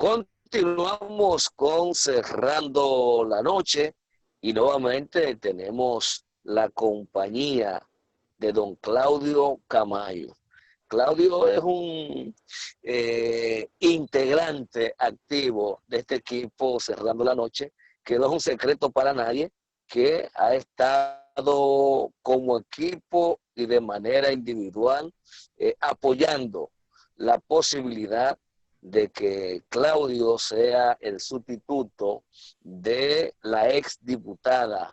Continuamos con Cerrando la Noche y nuevamente tenemos la compañía de don Claudio Camayo. Claudio es un integrante activo de este equipo Cerrando la Noche, que no es un secreto para nadie, que ha estado como equipo y de manera individual apoyando la posibilidad de que Claudio sea el sustituto de la ex diputada,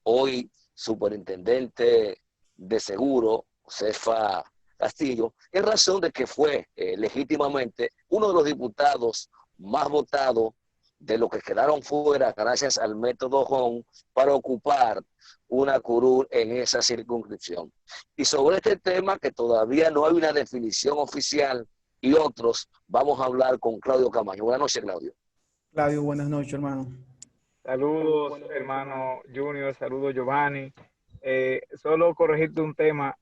hoy superintendente de seguro, Josefa Castillo, en razón de que fue legítimamente uno de los diputados más votados de los que quedaron fuera gracias al método Hong para ocupar una curul en esa circunscripción. Y sobre este tema, que todavía no hay una definición oficial y otros, vamos a hablar con Claudio Camayo. Buenas noches, Claudio. Claudio, buenas noches, hermano. Saludos, hermano Junior, saludos, Giovanni. Solo corregirte un tema,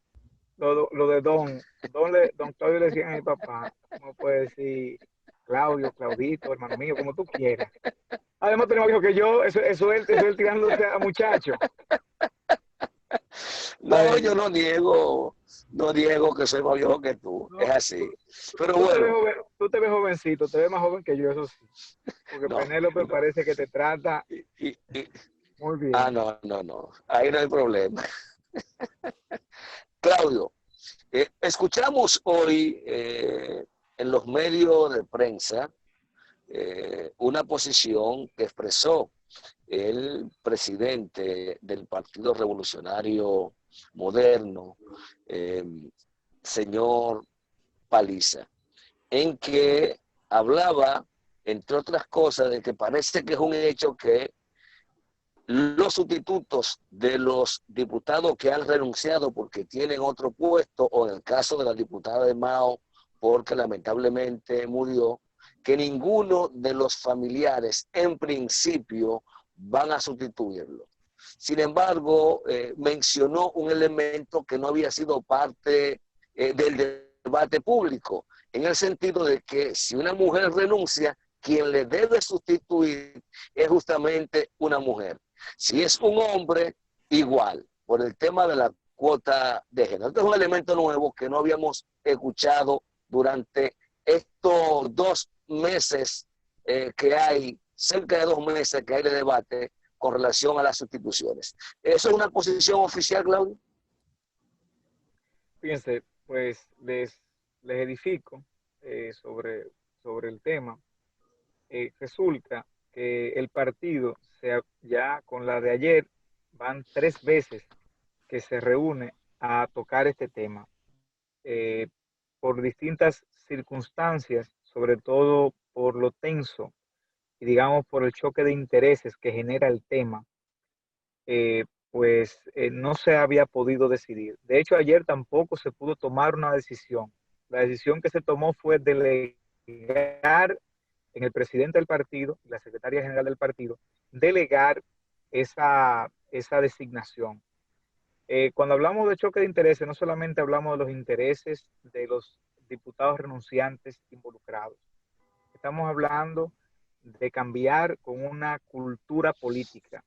lo de don Claudio le decían a mi papá, no puede decir Claudio, Claudito, hermano mío, como tú quieras. Además tenemos dijo que yo, eso es él tirándote a muchacho. No, yo no niego que soy más viejo que tú, no, es así. Pero bueno. Tú te ves jovencito, te ves más joven que yo, eso sí. Porque no, Penélope parece que te trata muy bien. No, ahí no hay problema. Claudio, escuchamos hoy en los medios de prensa una posición que expresó el presidente del Partido Revolucionario Moderno, señor Paliza, en que hablaba, entre otras cosas, de que parece que es un hecho que los sustitutos de los diputados que han renunciado porque tienen otro puesto, o en el caso de la diputada de Mao, porque lamentablemente murió, que ninguno de los familiares en principio van a sustituirlo. Sin embargo, mencionó un elemento que no había sido parte del debate público, en el sentido de que si una mujer renuncia, quien le debe sustituir es justamente una mujer. Si es un hombre, igual, por el tema de la cuota de género. Este es un elemento nuevo que no habíamos escuchado durante estos 2 meses que hay, cerca de 2 meses que hay de debate con relación a las sustituciones. ¿Eso es una posición oficial, Claudio? Fíjense, pues les edifico sobre el tema. Resulta que el partido, ya con la de ayer, van 3 veces que se reúne a tocar este tema. Por distintas circunstancias, sobre todo por lo tenso y digamos por el choque de intereses que genera el tema, no se había podido decidir. De hecho, ayer tampoco se pudo tomar una decisión. La decisión que se tomó fue delegar en el presidente del partido, la secretaria general del partido, delegar esa designación. Cuando hablamos de choque de intereses, no solamente hablamos de los intereses de los diputados renunciantes involucrados. Estamos hablando de cambiar con una cultura política.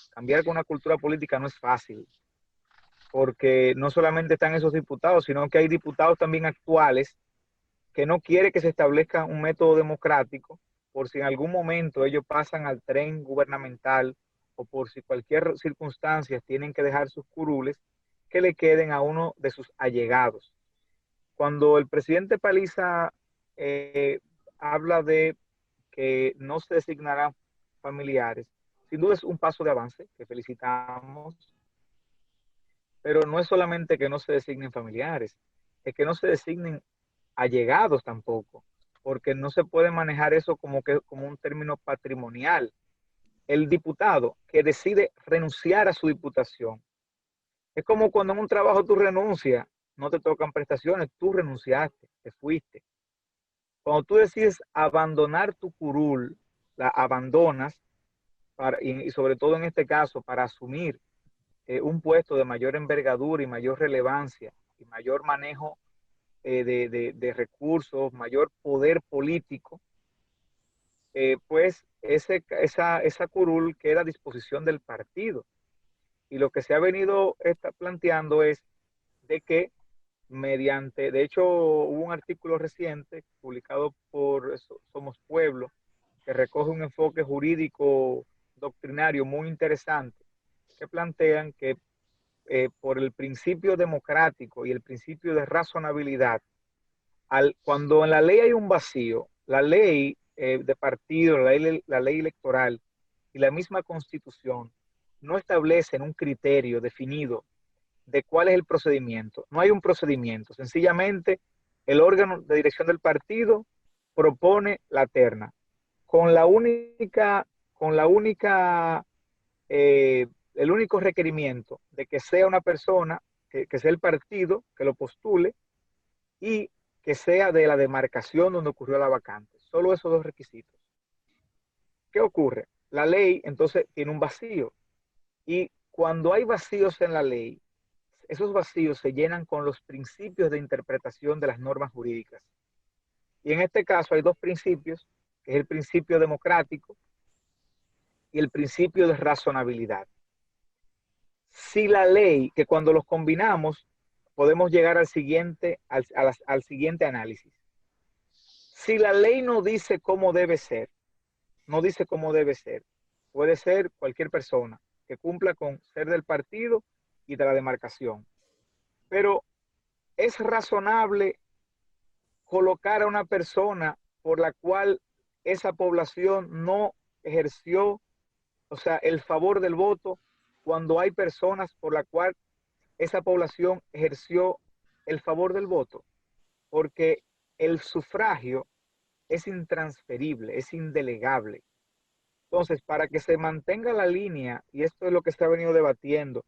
Cambiar con una cultura política no es fácil, porque no solamente están esos diputados, sino que hay diputados también actuales que no quieren que se establezca un método democrático, por si en algún momento ellos pasan al tren gubernamental o por si cualquier circunstancia tienen que dejar sus curules, que le queden a uno de sus allegados. Cuando el presidente Paliza habla de que no se designarán familiares, sin duda es un paso de avance que felicitamos, pero no es solamente que no se designen familiares, es que no se designen allegados tampoco, porque no se puede manejar eso como un término patrimonial. El diputado que decide renunciar a su diputación, es como cuando en un trabajo tú renuncias, no te tocan prestaciones, tú renunciaste, te fuiste. Cuando tú decides abandonar tu curul, la abandonas, y sobre todo en este caso, para asumir un puesto de mayor envergadura y mayor relevancia y mayor manejo de recursos, mayor poder político, pues esa curul queda a disposición del partido. Y lo que se ha venido planteando es de que de hecho hubo un artículo reciente publicado por Somos Pueblo, que recoge un enfoque jurídico doctrinario muy interesante, que plantean que por el principio democrático y el principio de razonabilidad, cuando en la ley hay un vacío, la ley de partido, la ley electoral y la misma constitución no establecen un criterio definido de cuál es el procedimiento. No hay un procedimiento, sencillamente el órgano de dirección del partido propone la terna con la única el único requerimiento de que sea una persona, que sea el partido que lo postule y que sea de la demarcación donde ocurrió la vacante. Solo esos dos requisitos. ¿Qué ocurre? La ley entonces tiene un vacío y cuando hay vacíos en la ley, esos vacíos se llenan con los principios de interpretación de las normas jurídicas. Y en este caso hay dos principios, que es el principio democrático y el principio de razonabilidad. Si la ley, que cuando los combinamos, podemos llegar al siguiente análisis. Si la ley no dice cómo debe ser, no dice cómo debe ser, puede ser cualquier persona que cumpla con ser del partido y de la demarcación. Pero es razonable colocar a una persona por la cual esa población no ejerció, o sea, el favor del voto, cuando hay personas por la cual esa población ejerció el favor del voto, porque el sufragio es intransferible, es indelegable. Entonces, para que se mantenga la línea, y esto es lo que se ha venido debatiendo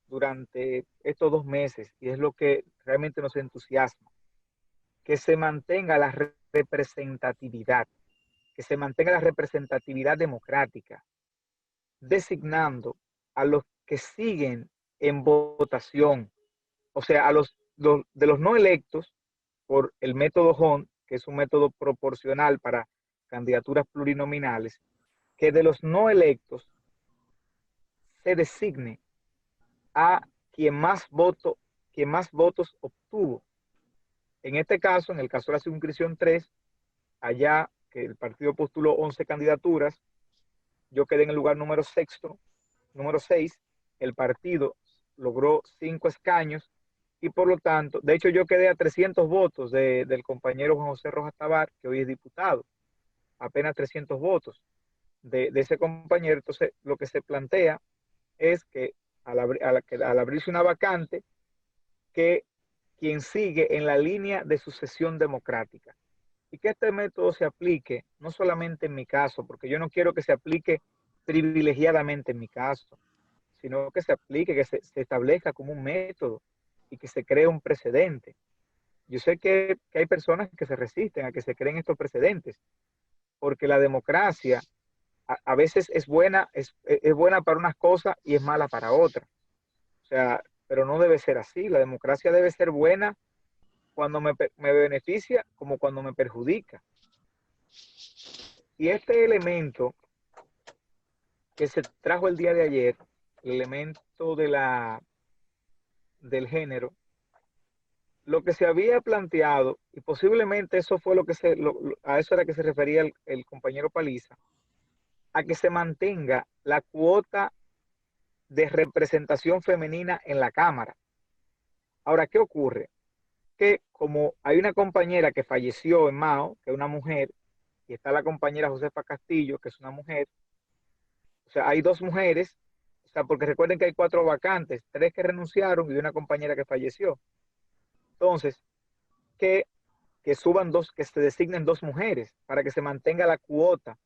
durante estos 2 meses, y es lo que realmente nos entusiasma, que se mantenga la representatividad, que se mantenga la representatividad democrática, designando a los que siguen en votación, o sea, de los no electos por el método Hunt, que es un método proporcional para candidaturas plurinominales, que de los no electos se designe a quien más votos obtuvo. En este caso, en el caso de la circunscripción 3, allá que el partido postuló 11 candidaturas, yo quedé en el lugar número 6, el partido logró 5 escaños y por lo tanto, de hecho yo quedé a 300 votos del compañero Juan José Rojas Tabar, que hoy es diputado, apenas 300 votos de ese compañero. Entonces, lo que se plantea es que al abrirse una vacante, que quien sigue en la línea de sucesión democrática y que este método se aplique no solamente en mi caso, porque yo no quiero que se aplique privilegiadamente en mi caso, sino que se aplique, que se establezca como un método y que se cree un precedente. Yo sé que hay personas que se resisten a que se creen estos precedentes, porque la democracia a veces es buena para unas cosas y es mala para otras. O sea, pero no debe ser así. La democracia debe ser buena cuando me beneficia como cuando me perjudica. Y este elemento que se trajo el día de ayer, el elemento del género, lo que se había planteado, y posiblemente eso fue a eso era que se refería el compañero Paliza, a que se mantenga la cuota de representación femenina en la Cámara. Ahora, ¿qué ocurre? Que como hay una compañera que falleció en Mao, que es una mujer, y está la compañera Josefa Castillo, que es una mujer, o sea, hay 2 mujeres, o sea, porque recuerden que hay 4 vacantes, 3 que renunciaron y una compañera que falleció. Entonces, que suban 2, que se designen 2 mujeres para que se mantenga la cuota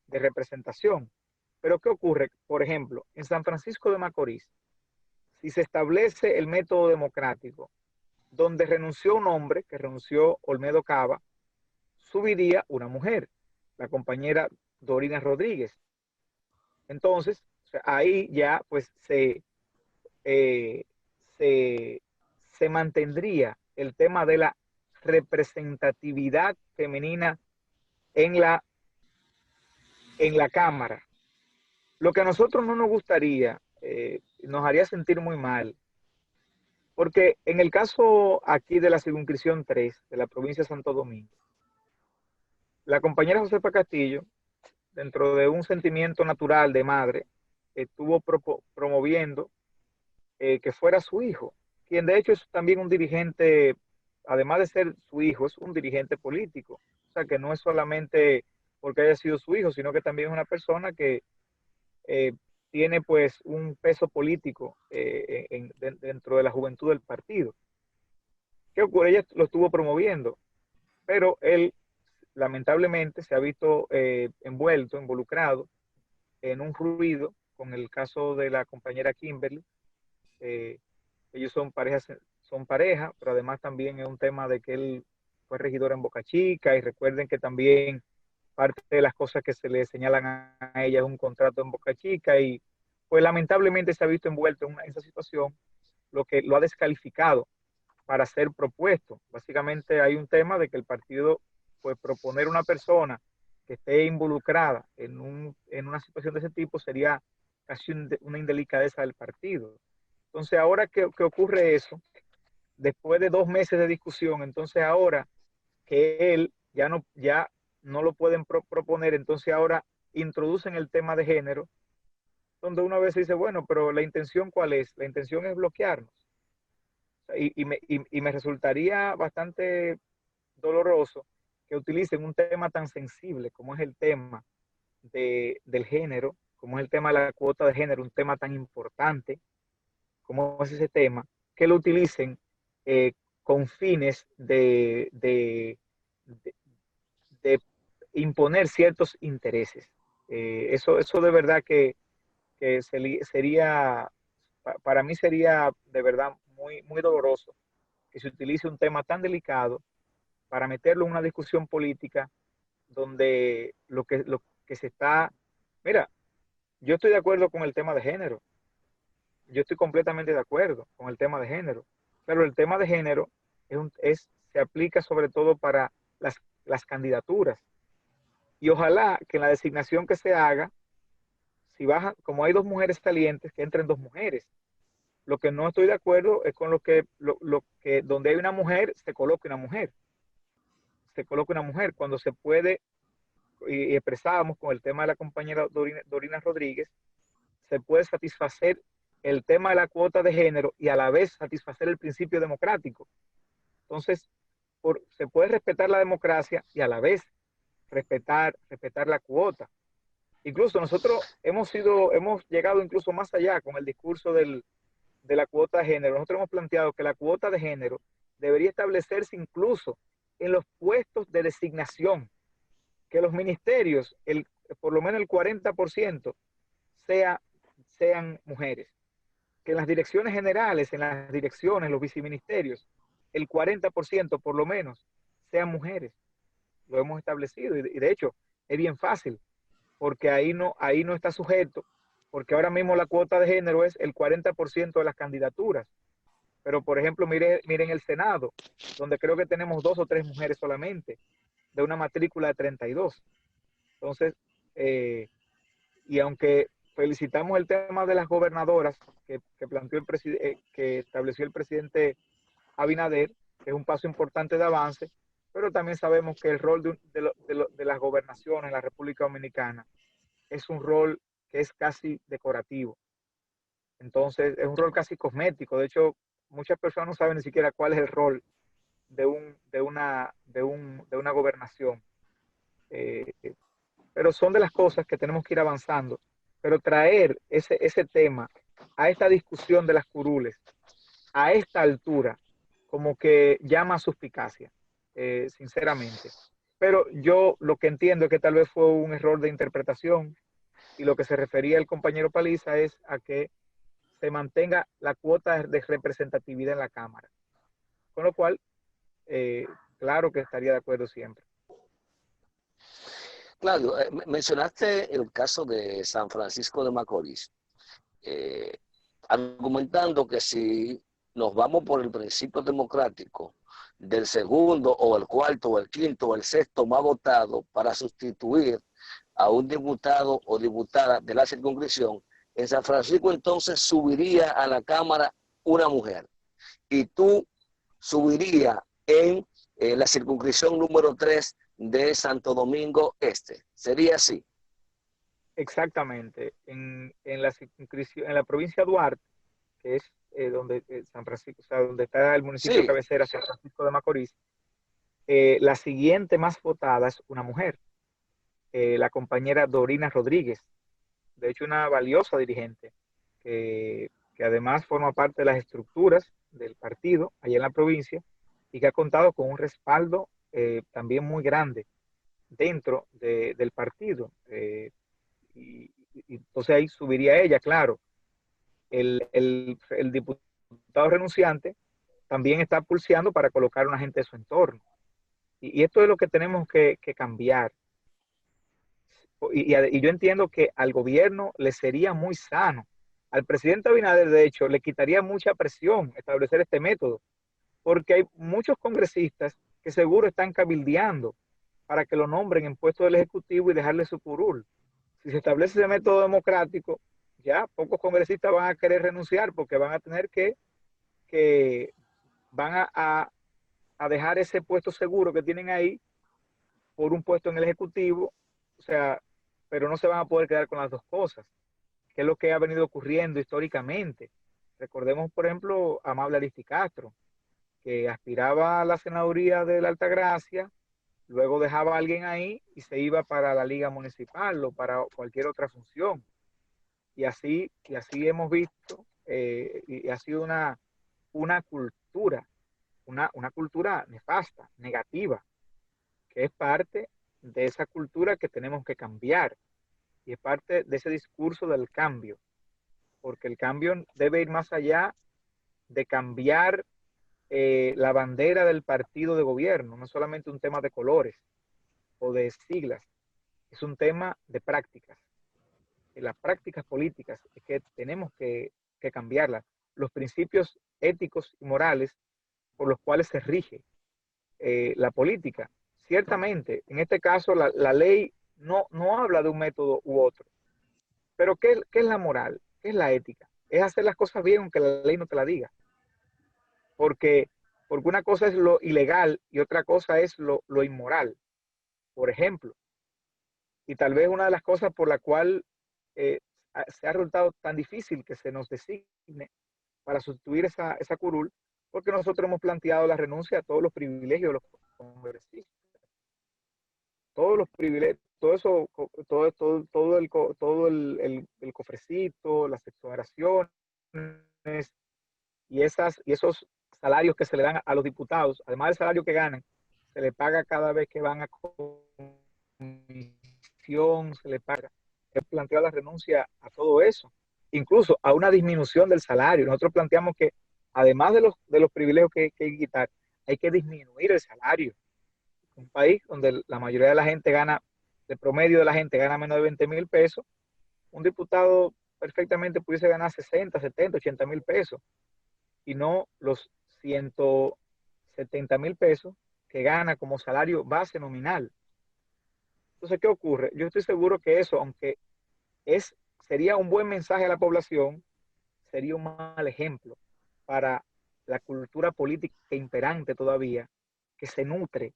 de representación. Pero ¿qué ocurre? Por ejemplo, en San Francisco de Macorís, si se establece el método democrático, donde renunció un hombre, que renunció Olmedo Cava, subiría una mujer, la compañera Dorina Rodríguez. Entonces, o sea, ahí ya pues eh, se, se mantendría el tema de la representatividad femenina en la en la Cámara. Lo que a nosotros no nos gustaría, nos haría sentir muy mal, porque en el caso aquí de la circunscripción 3 de la provincia de Santo Domingo, la compañera Josefa Castillo, dentro de un sentimiento natural de madre, estuvo promoviendo que fuera su hijo, quien de hecho es también un dirigente, además de ser su hijo, es un dirigente político. O sea, que no es solamente porque haya sido su hijo, sino que también es una persona que eh, tiene pues un peso político dentro de la juventud del partido. ¿Qué ocurre? Ella lo estuvo promoviendo, pero él lamentablemente se ha visto involucrado en un ruido con el caso de la compañera Kimberly. Eh, ellos son pareja, pero además también es un tema de que él fue regidor en Boca Chica, y recuerden que también parte de las cosas que se le señalan a ella es un contrato en Boca Chica, y pues lamentablemente se ha visto envuelto en esa situación, lo que lo ha descalificado para ser propuesto. Básicamente hay un tema de que el partido, pues proponer una persona que esté involucrada en una situación de ese tipo sería casi una indelicadeza del partido. Entonces ahora que ocurre eso, después de 2 meses de discusión, entonces ahora que él ya no lo pueden proponer, entonces ahora introducen el tema de género, donde una vez dice, bueno, pero la intención ¿cuál es? La intención es bloquearnos. Y me resultaría bastante doloroso que utilicen un tema tan sensible como es el tema del género, como es el tema de la cuota de género, un tema tan importante como es ese tema, que lo utilicen eh, con fines de, de imponer ciertos intereses. Eso de verdad que sería, para mí sería de verdad muy, muy doloroso que se utilice un tema tan delicado para meterlo en una discusión política donde lo que se está, mira, yo estoy de acuerdo con el tema de género, yo estoy completamente de acuerdo con el tema de género, pero el tema de género se aplica sobre todo para las candidaturas, y ojalá que en la designación que se haga, si baja, como hay 2 mujeres salientes, que entren 2 mujeres. Lo que no estoy de acuerdo es con lo que donde hay una mujer, se coloque una mujer, cuando se puede, y expresábamos con el tema de la compañera Dorina Rodríguez, se puede satisfacer el tema de la cuota de género y a la vez satisfacer el principio democrático. Entonces, se puede respetar la democracia y a la vez respetar la cuota. Incluso nosotros hemos llegado incluso más allá con el discurso de la cuota de género. Nosotros hemos planteado que la cuota de género debería establecerse incluso en los puestos de designación, que los ministerios, por lo menos el 40% sean mujeres, que en las direcciones generales, en las direcciones, los viceministerios, el 40% por lo menos sean mujeres. Lo hemos establecido, y de hecho es bien fácil, porque ahí no está sujeto, porque ahora mismo la cuota de género es el 40% de las candidaturas. Pero, por ejemplo, miren el Senado, donde creo que tenemos 2 o 3 mujeres solamente, de una matrícula de 32. Entonces, y aunque felicitamos el tema de las gobernadoras que que estableció el presidente Abinader, que es un paso importante de avance, pero también sabemos que el rol de las gobernaciones en la República Dominicana es un rol que es casi decorativo. Entonces, es un rol casi cosmético. De hecho, muchas personas no saben ni siquiera cuál es el rol de una gobernación. Pero son de las cosas que tenemos que ir avanzando. Pero traer ese tema a esta discusión de las curules, a esta altura, como que llama a suspicacia, sinceramente. Pero yo lo que entiendo es que tal vez fue un error de interpretación, y lo que se refería el compañero Paliza es a que se mantenga la cuota de representatividad en la Cámara. Con lo cual, claro que estaría de acuerdo siempre. Claudio, mencionaste el caso de San Francisco de Macorís, argumentando que si nos vamos por el principio democrático del segundo o el cuarto o el quinto o el sexto más votado para sustituir a un diputado o diputada de la circunscripción, en San Francisco entonces subiría a la Cámara una mujer y tú subiría en la circunscripción número 3 de Santo Domingo Este. ¿Sería así? Exactamente. En la circunscripción, en la provincia de Duarte, que es donde San Francisco, o sea, donde está el municipio Sí. cabecera, San Francisco de Macorís, la siguiente más votada es una mujer, la compañera Dorina Rodríguez, de hecho una valiosa dirigente, que además forma parte de las estructuras del partido allá en la provincia y que ha contado con un respaldo también muy grande dentro del partido. Y entonces ahí subiría ella, claro. El diputado renunciante también está pulseando para colocar a una gente de su entorno. Y esto es lo que tenemos que cambiar. Y yo entiendo que al gobierno le sería muy sano. Al presidente Abinader, de hecho, le quitaría mucha presión establecer este método, porque hay muchos congresistas que seguro están cabildeando para que lo nombren en puesto del Ejecutivo y dejarle su curul. Si se establece ese método democrático, ya pocos congresistas van a querer renunciar porque van a tener que van a dejar ese puesto seguro que tienen ahí por un puesto en el Ejecutivo, o sea, pero no se van a poder quedar con las dos cosas, que es lo que ha venido ocurriendo históricamente. Recordemos, por ejemplo, a Amable Ariztí Castro, que aspiraba a la senaduría de la Altagracia, luego dejaba a alguien ahí y se iba para la liga municipal o para cualquier otra función. Y así hemos visto, y ha sido una cultura, una cultura nefasta, negativa, que es parte de esa cultura que tenemos que cambiar y es parte de ese discurso del cambio, porque el cambio debe ir más allá de cambiar la bandera del partido de gobierno, no solamente un tema de colores o de siglas, es un tema de prácticas. Las prácticas políticas es que tenemos que cambiarlas, los principios éticos y morales por los cuales se rige la política. Ciertamente, en este caso la ley no habla de un método u otro, pero ¿qué es la moral? ¿Qué es la ética? Es hacer las cosas bien aunque la ley no te la diga. Porque una cosa es lo ilegal y otra cosa es lo inmoral, por ejemplo. Y tal vez una de las cosas por la cual se ha resultado tan difícil que se nos designe para sustituir esa curul, porque nosotros hemos planteado la renuncia a todos los privilegios de los congresistas. Todos los privilegios, todo eso, todo el cofrecito, las exoneraciones y esos salarios que se le dan a los diputados, además del salario que ganan, se le paga cada vez que van a comisión, se le paga. He planteado la renuncia a todo eso, incluso a una disminución del salario. Nosotros planteamos que además de los privilegios que hay que quitar, hay que disminuir el salario. Un país donde la mayoría de la gente gana, de promedio de la gente gana menos de 20,000 pesos, un diputado perfectamente pudiese ganar 60, 70, 80,000 pesos y no los 170,000 pesos que gana como salario base nominal. Entonces, ¿qué ocurre? Yo estoy seguro que eso, aunque sería un buen mensaje a la población, sería un mal ejemplo para la cultura política imperante todavía, que se nutre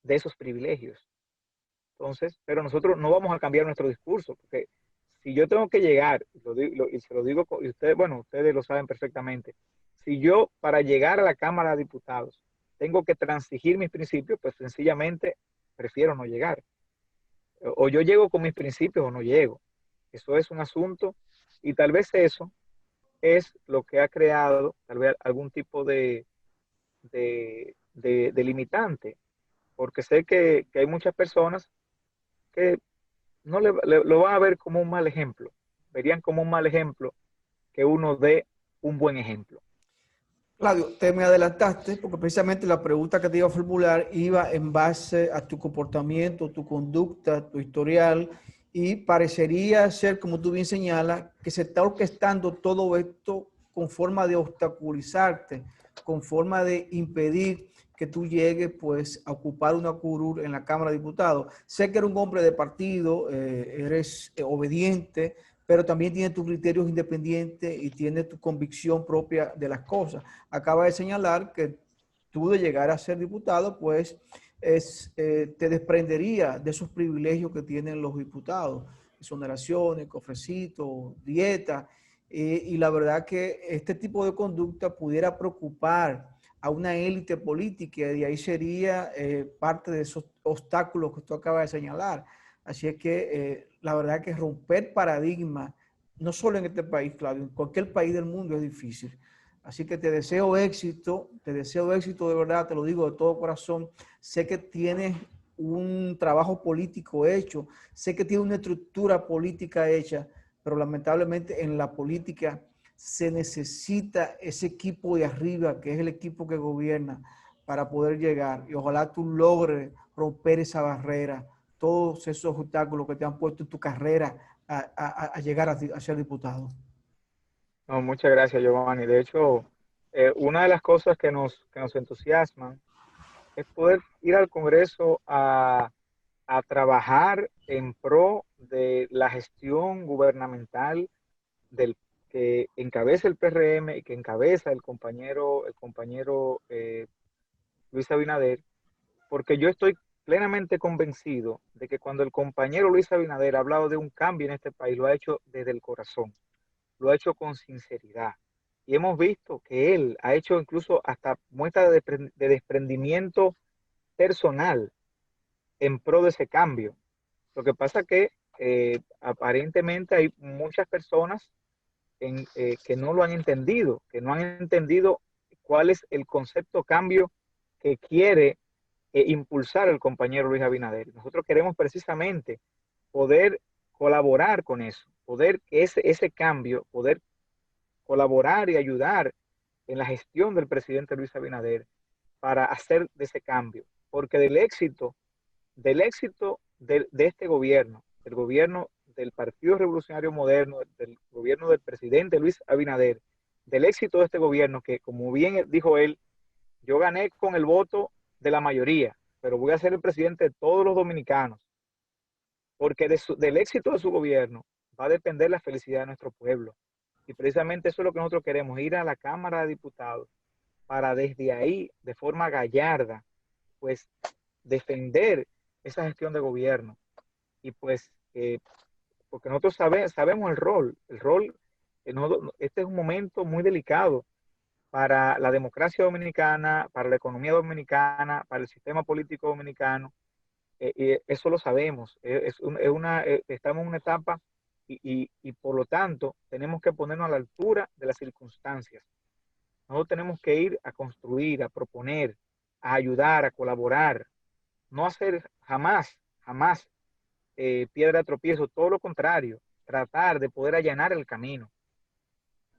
de esos privilegios. Entonces, pero nosotros no vamos a cambiar nuestro discurso, porque si yo tengo que llegar, y se lo digo, y ustedes, bueno, ustedes lo saben perfectamente, si yo para llegar a la Cámara de Diputados tengo que transigir mis principios, pues sencillamente prefiero no llegar. O yo llego con mis principios o no llego. Eso es un asunto y tal vez eso es lo que ha creado tal vez algún tipo de limitante, porque sé que hay muchas personas que no lo van a ver como un mal ejemplo, verían como un mal ejemplo que uno dé un buen ejemplo. Claudio, te me adelantaste porque precisamente la pregunta que te iba a formular iba en base a tu comportamiento, tu conducta, tu historial, y parecería ser, como tú bien señalas, que se está orquestando todo esto con forma de obstaculizarte, con forma de impedir que tú llegues pues a ocupar una curul en la Cámara de Diputados. Sé que eres un hombre de partido, eres obediente, pero también tienes tus criterios independientes y tienes tu convicción propia de las cosas. Acaba de señalar que tú de llegar a ser diputado, pues te desprendería de esos privilegios que tienen los diputados, exoneraciones, cofrecitos, dietas, y la verdad que este tipo de conducta pudiera preocupar a una élite política y ahí sería parte de esos obstáculos que tú acabas de señalar. Así es que la verdad que romper paradigmas, no solo en este país, Claudio, en cualquier país del mundo es difícil. Así que te deseo éxito de verdad, te lo digo de todo corazón. Sé que tienes un trabajo político hecho, sé que tienes una estructura política hecha, pero lamentablemente en la política se necesita ese equipo de arriba, que es el equipo que gobierna, para poder llegar. Y ojalá tú logres romper esa barrera, todos esos obstáculos que te han puesto en tu carrera a llegar a ser diputado. No, muchas gracias, Giovanni. De hecho, una de las cosas que nos entusiasman es poder ir al Congreso a trabajar en pro de la gestión gubernamental del que encabeza el PRM y que encabeza el compañero Luis Abinader, porque yo estoy plenamente convencido de que cuando el compañero Luis Abinader ha hablado de un cambio en este país, lo ha hecho desde el corazón, lo ha hecho con sinceridad. Y hemos visto que él ha hecho incluso hasta muestras de desprendimiento personal en pro de ese cambio. Lo que pasa que aparentemente hay muchas personas que no lo han entendido, que no han entendido cuál es el concepto cambio que quiere impulsar el compañero Luis Abinader. Nosotros queremos precisamente poder colaborar con eso, poder que ese cambio, poder colaborar y ayudar en la gestión del presidente Luis Abinader para hacer de ese cambio, porque del éxito de este gobierno, del gobierno del Partido Revolucionario Moderno, del gobierno del presidente Luis Abinader, del éxito de este gobierno, que como bien dijo él, yo gané con el voto de la mayoría, pero voy a ser el presidente de todos los dominicanos, porque del éxito de su gobierno va a depender la felicidad de nuestro pueblo. Y precisamente eso es lo que nosotros queremos, ir a la Cámara de Diputados para desde ahí, de forma gallarda, pues defender esa gestión de gobierno. Y pues, porque nosotros sabemos el rol, este es un momento muy delicado para la democracia dominicana, para la economía dominicana, para el sistema político dominicano, y eso lo sabemos, estamos en una etapa y por lo tanto tenemos que ponernos a la altura de las circunstancias. Nosotros tenemos que ir a construir, a proponer, a ayudar, a colaborar, no hacer jamás piedra de tropiezo, todo lo contrario, tratar de poder allanar el camino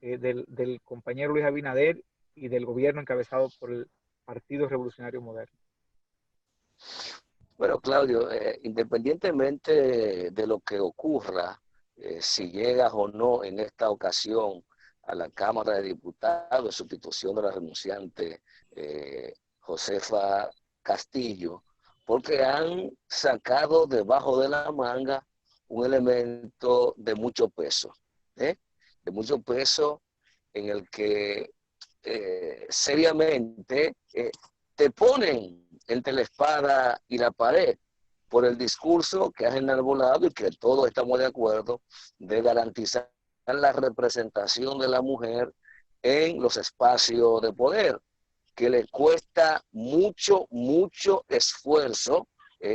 del compañero Luis Abinader y del gobierno encabezado por el Partido Revolucionario Moderno. Bueno, Claudio, independientemente de lo que ocurra, si llegas o no en esta ocasión a la Cámara de Diputados en sustitución de la renunciante Josefa Castillo, porque han sacado debajo de la manga un elemento de mucho peso, de mucho peso en el que seriamente te ponen entre la espada y la pared por el discurso que has enarbolado y que todos estamos de acuerdo de garantizar la representación de la mujer en los espacios de poder, que le cuesta mucho esfuerzo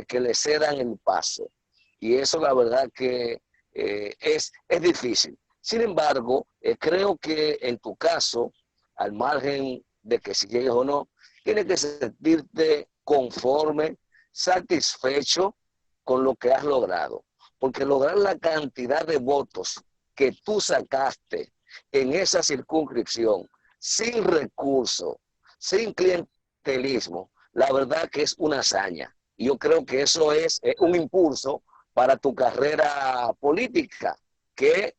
que le cedan el paso. Y eso la verdad que es difícil. Sin embargo, creo que en tu caso, al margen de que si llegues o no, tienes que sentirte conforme, satisfecho con lo que has logrado. Porque lograr la cantidad de votos que tú sacaste en esa circunscripción, sin recursos, sin clientelismo, la verdad que es una hazaña. Y yo creo que eso es un impulso para tu carrera política, que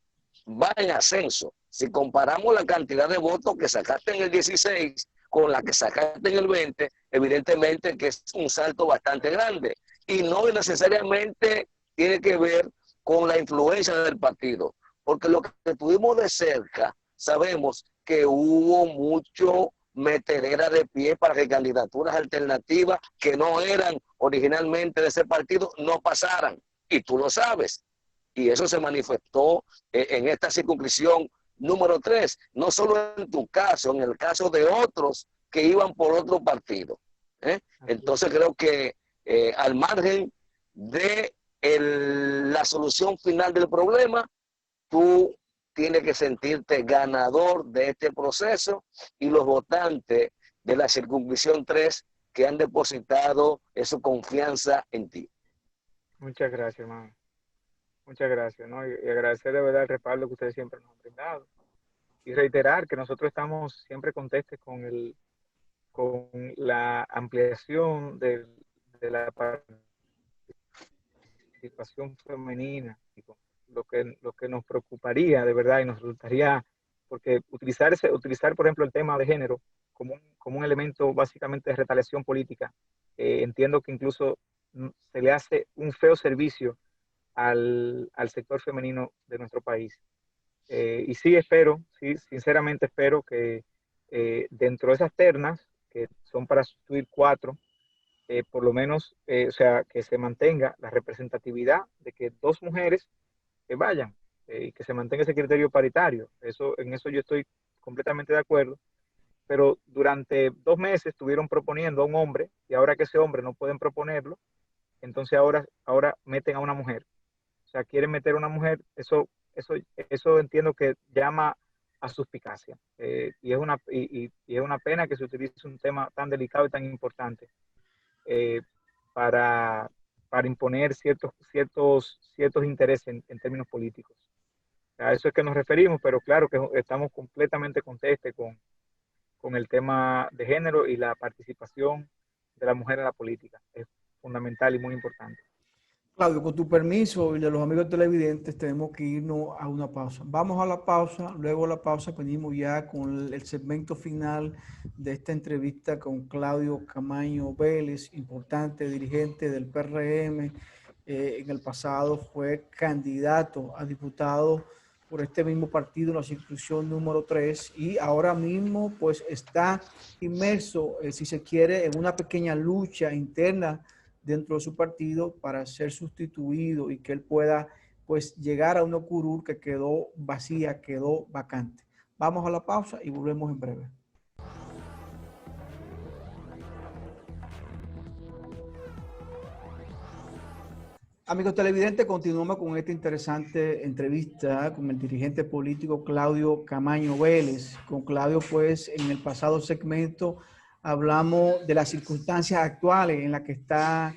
va en ascenso. Si comparamos la cantidad de votos que sacaste en el 16 con la que sacaste en el 20, evidentemente que es un salto bastante grande y no necesariamente tiene que ver con la influencia del partido, porque lo que tuvimos de cerca, sabemos que hubo mucho metedera de pie para que candidaturas alternativas que no eran originalmente de ese partido no pasaran, y tú lo sabes. Y eso se manifestó en esta circunscripción número 3, no solo en tu caso, en el caso de otros que iban por otro partido. Entonces creo que al margen de la solución final del problema, tú tienes que sentirte ganador de este proceso y los votantes de la circunscripción 3 que han depositado su confianza en ti. Muchas gracias, hermano. Muchas gracias, ¿no? Y agradecer de verdad el respaldo que ustedes siempre nos han brindado. Y reiterar que nosotros estamos siempre contestes con la ampliación de la participación femenina, y con lo que nos preocuparía de verdad y nos resultaría, porque utilizar, por ejemplo, el tema de género como un elemento básicamente de retaliación política, entiendo que incluso se le hace un feo servicio al sector femenino de nuestro país. Y sí espero, sí, sinceramente espero que dentro de esas ternas, que son para sustituir 4, por lo menos, o sea, que se mantenga la representatividad de que 2 mujeres vayan y que se mantenga ese criterio paritario. En eso yo estoy completamente de acuerdo, pero durante 2 meses estuvieron proponiendo a un hombre y ahora que ese hombre no pueden proponerlo, entonces ahora meten a una mujer. O sea, quieren meter a una mujer, eso entiendo que llama a suspicacia. Y es una pena que se utilice un tema tan delicado y tan importante para imponer ciertos intereses en términos políticos. A eso es que nos referimos, pero claro que estamos completamente contestes con el tema de género y la participación de la mujer en la política. Es fundamental y muy importante. Claudio, con tu permiso y de los amigos televidentes, tenemos que irnos a una pausa. Vamos a la pausa, luego de la pausa venimos ya con el segmento final de esta entrevista con Claudio Camaño Vélez, importante dirigente del PRM. En el pasado fue candidato a diputado por este mismo partido en la circunscripción número 3 y ahora mismo pues está inmerso, si se quiere, en una pequeña lucha interna dentro de su partido para ser sustituido y que él pueda pues llegar a una curul que quedó vacía, quedó vacante. Vamos a la pausa y volvemos en breve. Amigos televidentes, continuamos con esta interesante entrevista con el dirigente político Claudio Camaño Vélez. Con Claudio, pues, en el pasado segmento hablamos de las circunstancias actuales en las que está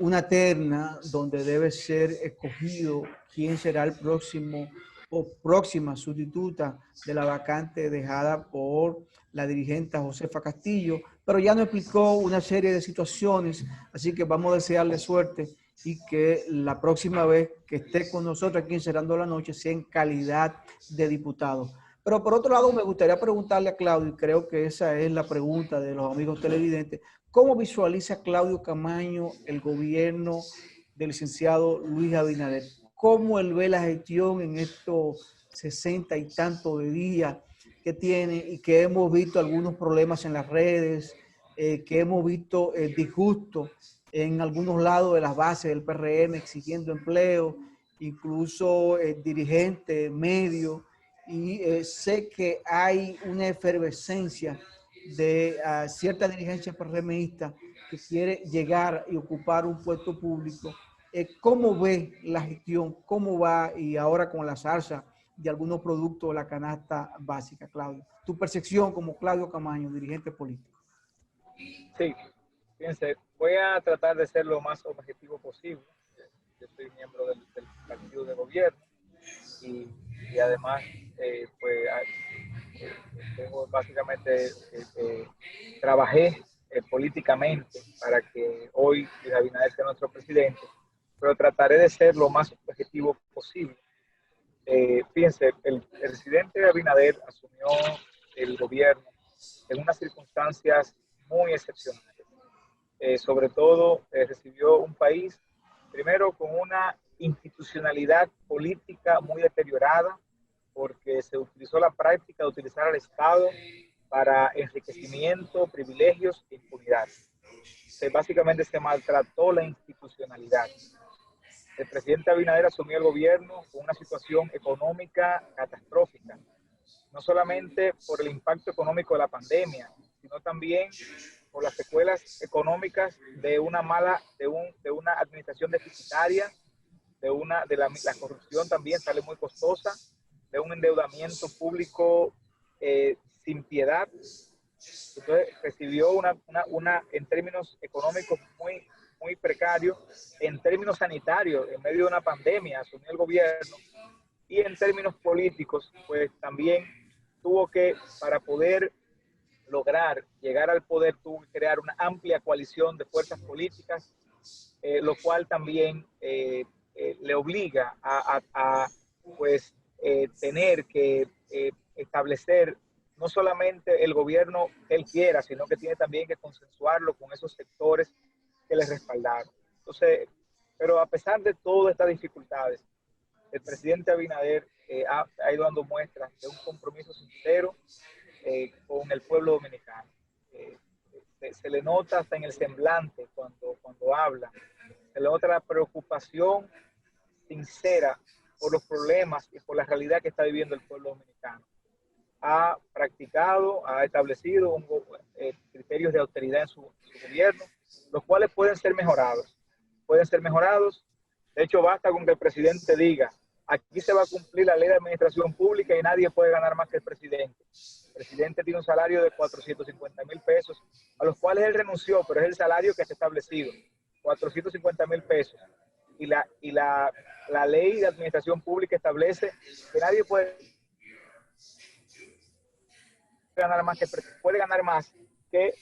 una terna donde debe ser escogido quién será el próximo o próxima sustituta de la vacante dejada por la dirigente Josefa Castillo, pero ya nos explicó una serie de situaciones, así que vamos a desearle suerte y que la próxima vez que esté con nosotros aquí en Cerrando la Noche sea en calidad de diputado. Pero por otro lado, me gustaría preguntarle a Claudio, y creo que esa es la pregunta de los amigos televidentes, ¿cómo visualiza Claudio Camaño el gobierno del licenciado Luis Abinader? ¿Cómo él ve la gestión en estos 60 y tantos de días que tiene y que hemos visto algunos problemas en las redes, que hemos visto disgustos en algunos lados de las bases del PRM exigiendo empleo, incluso dirigentes, medios, y sé que hay una efervescencia de cierta dirigencia PRMista que quiere llegar y ocupar un puesto público. ¿Cómo ve la gestión? ¿Cómo va? Y ahora con la salsa de algunos productos de la canasta básica, Claudio. Tu percepción como Claudio Camaño, dirigente político. Sí, fíjense, voy a tratar de ser lo más objetivo posible. Yo soy miembro del partido de gobierno y además, básicamente trabajé políticamente para que hoy Luis Abinader sea nuestro presidente, pero trataré de ser lo más objetivo posible. Fíjense, el presidente Abinader asumió el gobierno en unas circunstancias muy excepcionales. Sobre todo recibió un país, primero con una institucionalidad política muy deteriorada, porque se utilizó la práctica de utilizar al Estado para enriquecimiento, privilegios e impunidad. Básicamente se maltrató la institucionalidad. El presidente Abinader asumió el gobierno con una situación económica catastrófica, no solamente por el impacto económico de la pandemia, sino también por las secuelas económicas de una administración deficitaria, la corrupción también sale muy costosa, de un endeudamiento público sin piedad. Entonces recibió en términos económicos muy precario, en términos sanitarios, en medio de una pandemia, asumió el gobierno, y en términos políticos, pues también tuvo que, para poder lograr llegar al poder, tuvo que crear una amplia coalición de fuerzas políticas, lo cual también le obliga a tener que establecer no solamente el gobierno que él quiera, sino que tiene también que consensuarlo con esos sectores que le respaldaron. Entonces, pero a pesar de todas estas dificultades, el presidente Abinader ha ido dando muestras de un compromiso sincero con el pueblo dominicano. Se le nota hasta en el semblante cuando habla, se le nota la preocupación sincera por los problemas y por la realidad que está viviendo el pueblo dominicano. Ha practicado, ha establecido criterios de austeridad en su gobierno, los cuales pueden ser mejorados. Pueden ser mejorados. De hecho, basta con que el presidente diga: aquí se va a cumplir la ley de administración pública y nadie puede ganar más que el presidente. El presidente tiene un salario de 450,000 pesos, a los cuales él renunció, pero es el salario que está establecido, 450,000 pesos. Y la ley de administración pública establece que nadie puede ganar más que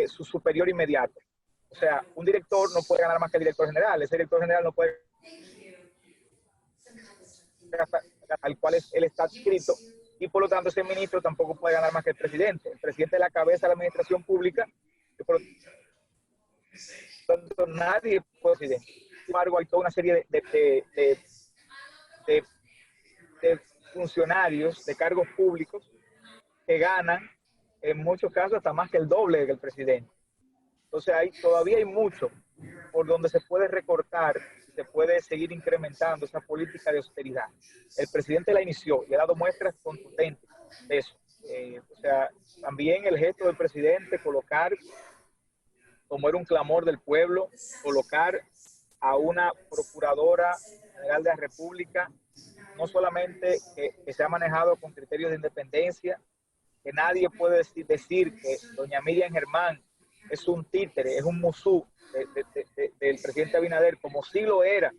su superior inmediato. O sea, un director no puede ganar más que el director general. Ese director general no puede, al cual él está adscrito, y por lo tanto ese ministro tampoco puede ganar más que el presidente. El presidente es la cabeza de la administración pública, y por lo tanto nadie puede ser. Sin embargo, hay toda una serie de funcionarios de cargos públicos que ganan en muchos casos hasta más que el doble del presidente. Entonces todavía hay mucho por donde se puede recortar, se puede seguir incrementando esa política de austeridad. El presidente la inició y ha dado muestras contundentes de eso. O sea, también el gesto del presidente, como era un clamor del pueblo, colocar a una procuradora general de la República, no solamente que se ha manejado con criterios de independencia, que nadie puede decir que doña Miriam Germán es un títere, es un musú del presidente Abinader, como sí lo era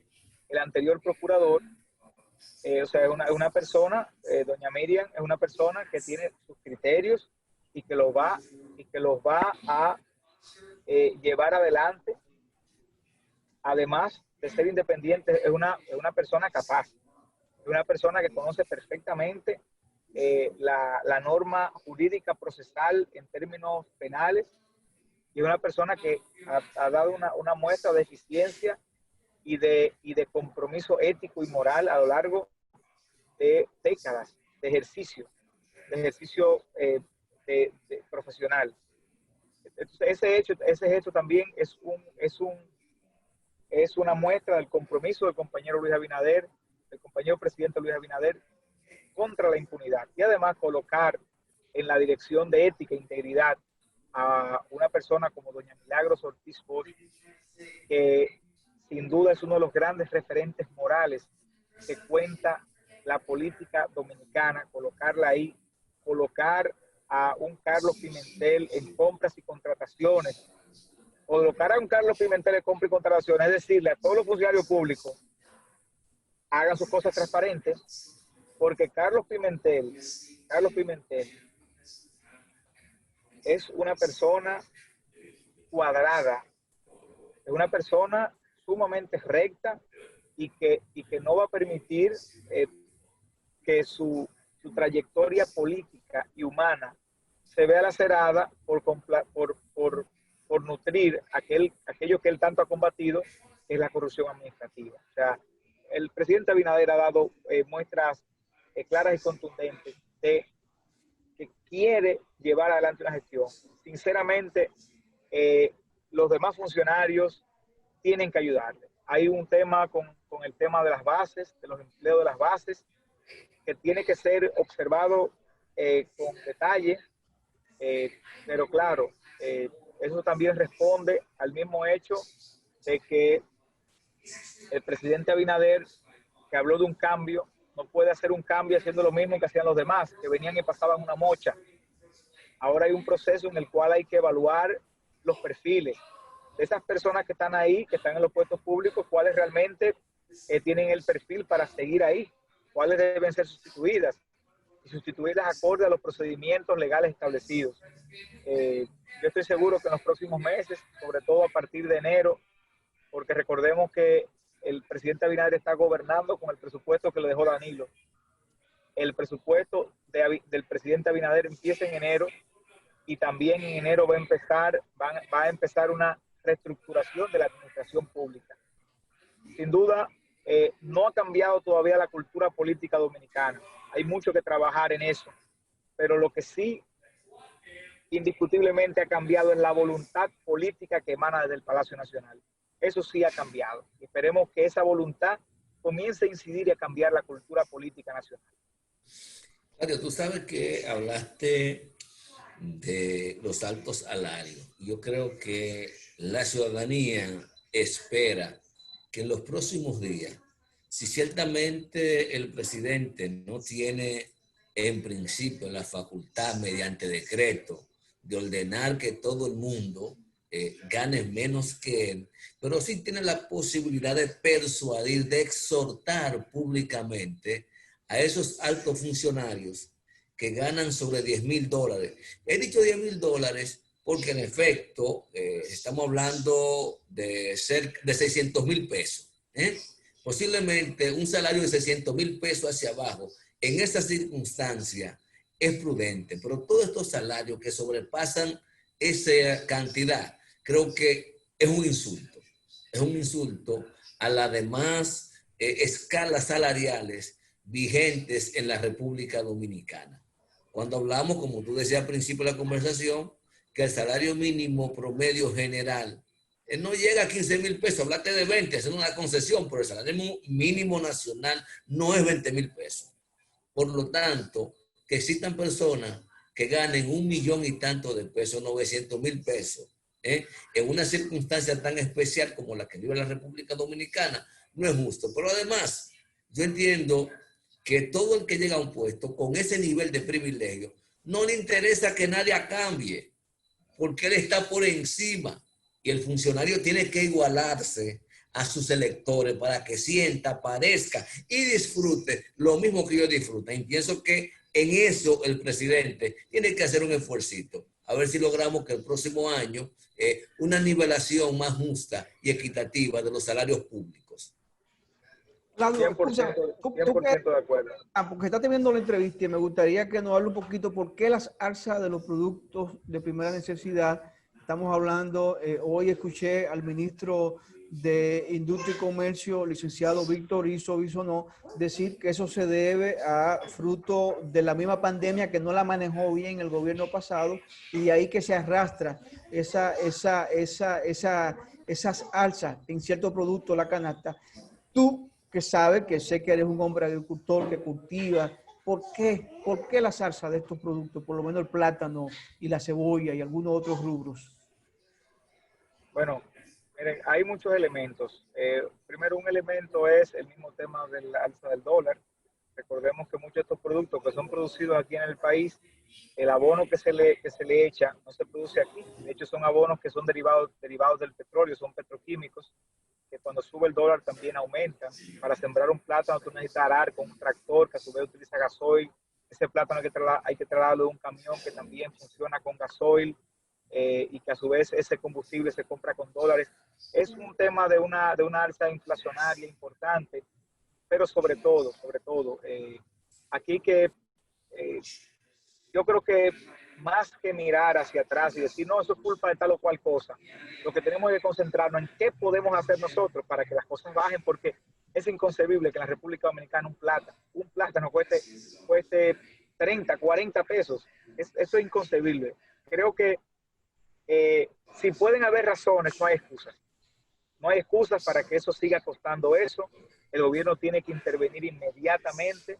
el anterior procurador. O sea, es una persona, doña Miriam es una persona que tiene sus criterios y que los va a llevar adelante. Además de ser independiente, es una persona capaz, es una persona que conoce perfectamente la norma jurídica procesal en términos penales, y es una persona que ha dado una muestra de eficiencia y de compromiso ético y moral a lo largo de décadas de ejercicio profesional. Entonces, ese hecho también es una muestra del compromiso del compañero Luis Abinader, del compañero presidente Luis Abinader, contra la impunidad, y además colocar en la dirección de ética e integridad a una persona como doña Milagros Ortiz Bosch, que sin duda es uno de los grandes referentes morales que cuenta la política dominicana. Colocarla ahí, colocar a un Carlos Pimentel en compras y contrataciones, colocar a un Carlos Pimentel en compras y contrataciones, es decirle a todos los funcionarios públicos: hagan sus cosas transparentes, porque Carlos Pimentel es una persona cuadrada, es una persona sumamente recta, y que no va a permitir que su trayectoria política y humana se vea lacerada por nutrir aquello que él tanto ha combatido, que es la corrupción administrativa. O sea, el presidente Abinader ha dado muestras claras y contundentes de que quiere llevar adelante una gestión. Sinceramente, los demás funcionarios tienen que ayudarle. Hay un tema con el tema de las bases, de los empleos de las bases, que tiene que ser observado con detalle, pero claro, eso también responde al mismo hecho de que el presidente Abinader, que habló de un cambio, no puede hacer un cambio haciendo lo mismo que hacían los demás, que venían y pasaban una mocha. Ahora hay un proceso en el cual hay que evaluar los perfiles de esas personas que están ahí, que están en los puestos públicos, cuáles realmente tienen el perfil para seguir ahí, cuáles deben ser sustituidas y sustituirlas acorde a los procedimientos legales establecidos. Yo estoy seguro que en los próximos meses, sobre todo a partir de enero, porque recordemos que el presidente Abinader está gobernando con el presupuesto que le dejó Danilo. El presupuesto del presidente Abinader empieza en enero y también en enero va a empezar una reestructuración de la administración pública. Sin duda, no ha cambiado todavía la cultura política dominicana. Hay mucho que trabajar en eso, pero lo que sí indiscutiblemente ha cambiado es la voluntad política que emana desde el Palacio Nacional. Eso sí ha cambiado. Esperemos que esa voluntad comience a incidir y a cambiar la cultura política nacional. Mario, tú sabes que hablaste de los altos salarios. Yo creo que la ciudadanía espera que en los próximos días, si ciertamente el presidente no tiene en principio la facultad mediante decreto de ordenar que todo el mundo gane menos que él, pero sí tiene la posibilidad de persuadir, de exhortar públicamente a esos altos funcionarios que ganan sobre $10,000. He dicho $10,000 porque en efecto estamos hablando de 600,000 pesos. Posiblemente un salario de 600,000 pesos hacia abajo en esta circunstancia es prudente, pero todos estos salarios que sobrepasan esa cantidad, creo que es un insulto a las demás escalas salariales vigentes en la República Dominicana. Cuando hablamos, como tú decías al principio de la conversación, que el salario mínimo promedio general no llega a 15,000 pesos, hablaste de 20, haciendo una concesión, pero el salario mínimo nacional no es 20,000 pesos. Por lo tanto, que existan personas que ganen 1,000,000 y tanto de pesos, 900,000 pesos, en una circunstancia tan especial como la que vive la República Dominicana, no es justo. Pero además, yo entiendo que todo el que llega a un puesto con ese nivel de privilegio, no le interesa que nadie cambie, porque él está por encima y el funcionario tiene que igualarse a sus electores para que sienta, parezca y disfrute lo mismo que ellos disfrutan. Y pienso que en eso el presidente tiene que hacer un esfuercito, a ver si logramos que el próximo año una nivelación más justa y equitativa de los salarios públicos. Claudio, 100% de acuerdo. Porque está teniendo la entrevista y me gustaría que nos hable un poquito por qué las alzas de los productos de primera necesidad. Estamos hablando, hoy escuché al ministro de Industria y Comercio, licenciado Víctor Iso Bisonó, decir que eso se debe a fruto de la misma pandemia que no la manejó bien el gobierno pasado y ahí que se arrastra esas alzas en ciertos productos, la canasta. Tú que sabes, que sé que eres un hombre agricultor que cultiva, ¿por qué? ¿Por qué la salsa de estos productos? Por lo menos el plátano y la cebolla y algunos otros rubros. Bueno, miren, hay muchos elementos. Primero, un elemento es el mismo tema del alza del dólar. Recordemos que muchos de estos productos que son producidos aquí en el país, el abono que se le echa no se produce aquí. De hecho, son abonos que son derivados del petróleo, son petroquímicos, que cuando sube el dólar también aumentan. Para sembrar un plátano tú necesitas arar con un tractor que a su vez utiliza gasoil. Ese plátano hay que trasladarlo de un camión que también funciona con gasoil. Y que a su vez ese combustible se compra con dólares. Es un tema de una alza inflacionaria importante, pero sobre todo, aquí que yo creo que más que mirar hacia atrás y decir, no, eso es culpa de tal o cual cosa, lo que tenemos que concentrarnos en qué podemos hacer nosotros para que las cosas bajen, porque es inconcebible que en la República Dominicana un plátano cueste 30, 40 pesos. Eso es inconcebible. Creo que si pueden haber razones, no hay excusas. No hay excusas para que eso siga costando eso. El gobierno tiene que intervenir inmediatamente.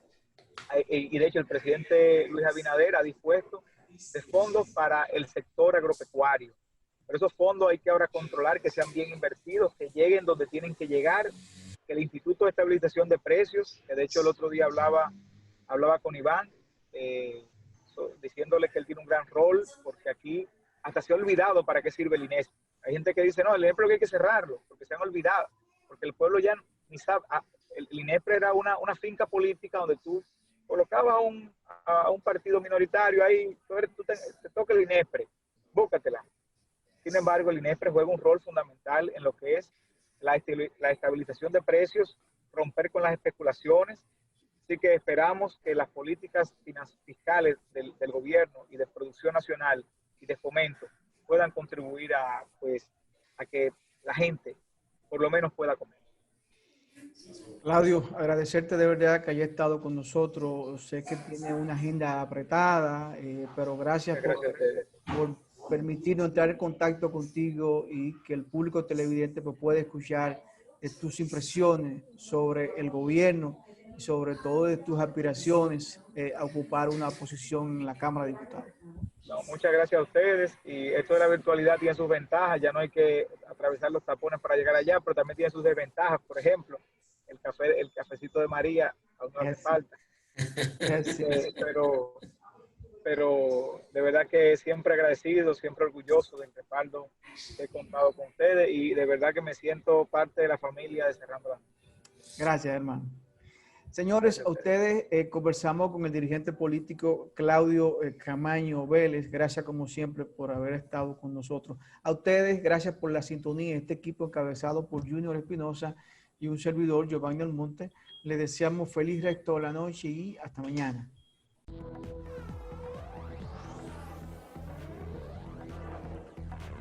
Y de hecho el presidente Luis Abinader ha dispuesto de fondos para el sector agropecuario. Pero esos fondos hay que ahora controlar que sean bien invertidos, que lleguen donde tienen que llegar, que el Instituto de Estabilización de Precios, que de hecho el otro día hablaba con Iván, diciéndole que él tiene un gran rol, porque aquí hasta se ha olvidado para qué sirve el INESP. Hay gente que dice, no, el INESP hay que cerrarlo, porque se han olvidado, porque el pueblo ya ni sabe. El INESP era una finca política donde tú colocabas a un partido minoritario ahí, te toca el INESP, búscatela. Sin embargo, el INESP juega un rol fundamental en lo que es la estabilización de precios, romper con las especulaciones. Así que esperamos que las políticas fiscales del gobierno y de producción nacional y de fomento puedan contribuir a que la gente por lo menos pueda comer. Claudio, agradecerte de verdad que haya estado con nosotros. Sé que tiene una agenda apretada, pero gracias por permitirnos entrar en contacto contigo y que el público televidente pues, pueda escuchar tus impresiones sobre el gobierno y sobre todo de tus aspiraciones a ocupar una posición en la Cámara de Diputados. No, muchas gracias a ustedes. Y esto de la virtualidad tiene sus ventajas. Ya no hay que atravesar los tapones para llegar allá, pero también tiene sus desventajas. Por ejemplo, el cafecito de María aún no hace falta. Pero de verdad que siempre agradecido, siempre orgulloso del respaldo que he contado con ustedes y de verdad que me siento parte de la familia de Cerrando la Noche. Gracias, hermano. Señores, a ustedes conversamos con el dirigente político Claudio Camaño Vélez. Gracias como siempre por haber estado con nosotros. A ustedes, gracias por la sintonía. Este equipo encabezado por Junior Espinosa y un servidor, Giovanni Almonte. Les deseamos feliz resto de la noche y hasta mañana.